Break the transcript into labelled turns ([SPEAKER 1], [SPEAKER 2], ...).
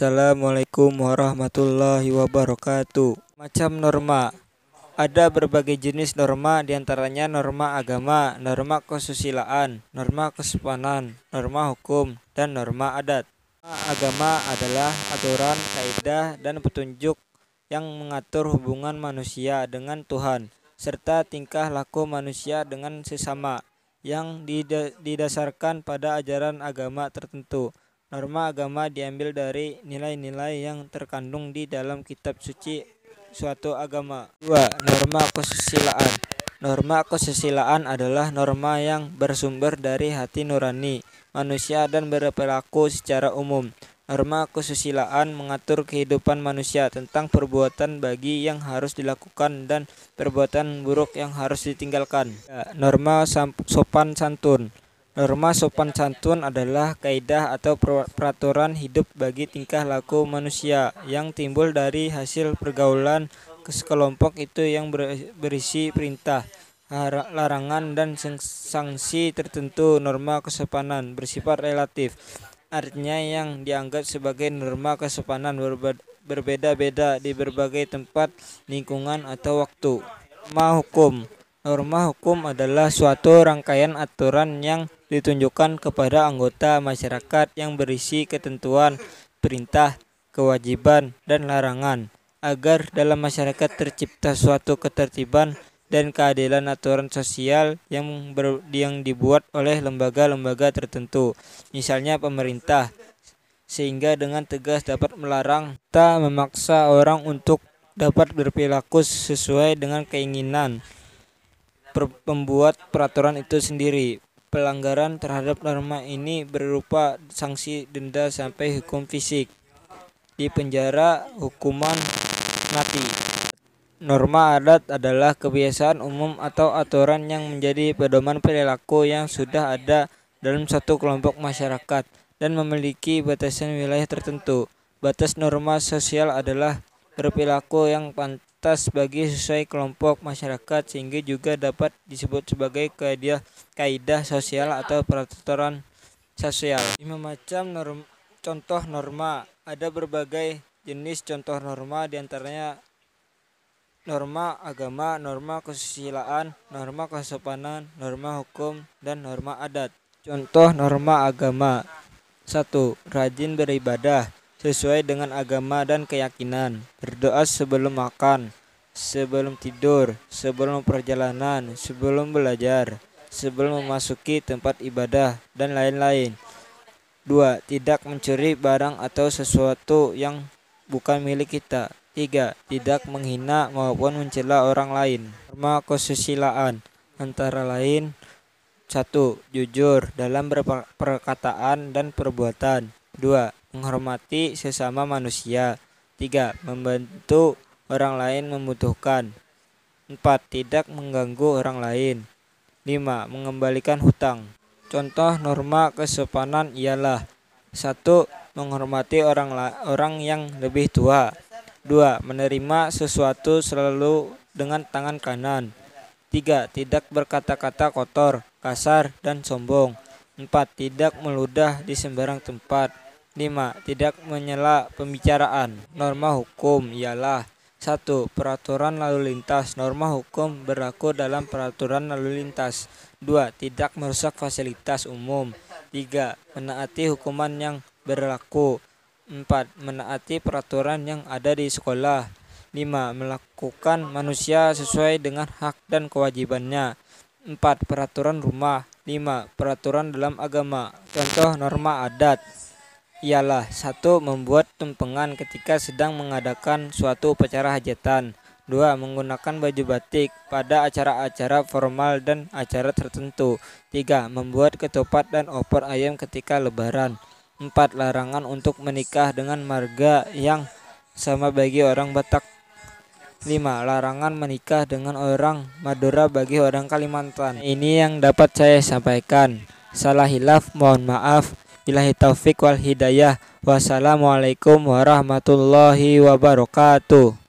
[SPEAKER 1] Assalamualaikum warahmatullahi wabarakatuh. Macam norma. Ada berbagai jenis norma, diantaranya norma agama, norma kesusilaan, norma kesopanan, norma hukum, dan norma adat. Norma agama adalah aturan, kaidah, dan petunjuk yang mengatur hubungan manusia dengan Tuhan, serta tingkah laku manusia dengan sesama yang didasarkan pada ajaran agama tertentu. Norma agama diambil dari nilai-nilai yang terkandung di dalam kitab suci suatu agama. 2. Norma kesusilaan. Norma kesusilaan adalah norma yang bersumber dari hati nurani manusia dan berperilaku secara umum. Norma kesusilaan mengatur kehidupan manusia tentang perbuatan bagi yang harus dilakukan dan perbuatan buruk yang harus ditinggalkan. Norma sopan santun. Norma sopan santun adalah kaidah atau peraturan hidup bagi tingkah laku manusia yang timbul dari hasil pergaulan sekelompok itu yang berisi perintah, larangan, dan sanksi tertentu. Norma kesopanan bersifat relatif, artinya yang dianggap sebagai norma kesopanan berbeda-beda di berbagai tempat, lingkungan, atau waktu. Norma hukum. Norma hukum adalah suatu rangkaian aturan yang ditunjukkan kepada anggota masyarakat yang berisi ketentuan, perintah, kewajiban, dan larangan, agar dalam masyarakat tercipta suatu ketertiban dan keadilan. Aturan sosial yang dibuat oleh lembaga-lembaga tertentu, misalnya pemerintah, sehingga dengan tegas dapat melarang atau memaksa orang untuk dapat berperilaku sesuai dengan keinginan pembuat peraturan itu sendiri. Pelanggaran terhadap norma ini berupa sanksi denda sampai hukum fisik, dipenjara, hukuman mati. Norma adat adalah kebiasaan umum atau aturan yang menjadi pedoman perilaku yang sudah ada dalam suatu kelompok masyarakat dan memiliki batasan wilayah tertentu. Batas norma sosial adalah berperilaku yang pantas bagi sesuai kelompok masyarakat, sehingga juga dapat disebut sebagai kaidah sosial atau peraturan sosial. 5 macam contoh norma. Ada berbagai jenis contoh norma, diantaranya norma agama, norma kesusilaan, norma kesopanan, norma hukum, dan norma adat. Contoh norma agama. 1. Rajin beribadah sesuai dengan agama dan keyakinan. Berdoa sebelum makan, sebelum tidur, sebelum perjalanan, sebelum belajar, sebelum memasuki tempat ibadah, dan lain-lain. 2. Tidak mencuri barang atau sesuatu yang bukan milik kita. 3. Tidak menghina maupun mencela orang lain. Norma kesusilaan antara lain: 1. Jujur dalam perkataan dan perbuatan. 2. Menghormati sesama manusia. 3. Membantu orang lain membutuhkan. 4. Tidak mengganggu orang lain. 5. Mengembalikan hutang. Contoh norma kesopanan ialah: 1. Menghormati orang yang lebih tua. 2. Menerima sesuatu selalu dengan tangan kanan. 3. Tidak berkata-kata kotor, kasar, dan sombong. 4. Tidak meludah di sembarang tempat. 5. Tidak menyela pembicaraan. Norma hukum ialah: 1. Peraturan lalu lintas. Norma hukum berlaku dalam peraturan lalu lintas. 2. Tidak merusak fasilitas umum. 3. Menaati hukuman yang berlaku. 4. Menaati peraturan yang ada di sekolah. 5. Melakukan manusia sesuai dengan hak dan kewajibannya. 4. Peraturan rumah. 5. Peraturan dalam agama. Contoh norma adat ialah: 1. Membuat tumpengan ketika sedang mengadakan suatu upacara hajatan. 2. Menggunakan baju batik pada acara-acara formal dan acara tertentu. 3. Membuat ketupat dan opor ayam ketika lebaran. 4. Larangan untuk menikah dengan marga yang sama bagi orang Batak. 5. Larangan menikah dengan orang Madura bagi orang Kalimantan. Ini yang dapat saya sampaikan. Salah hilaf mohon maaf. Billahi taufik wal hidayah. Wassalamualaikum warahmatullahi wabarakatuh.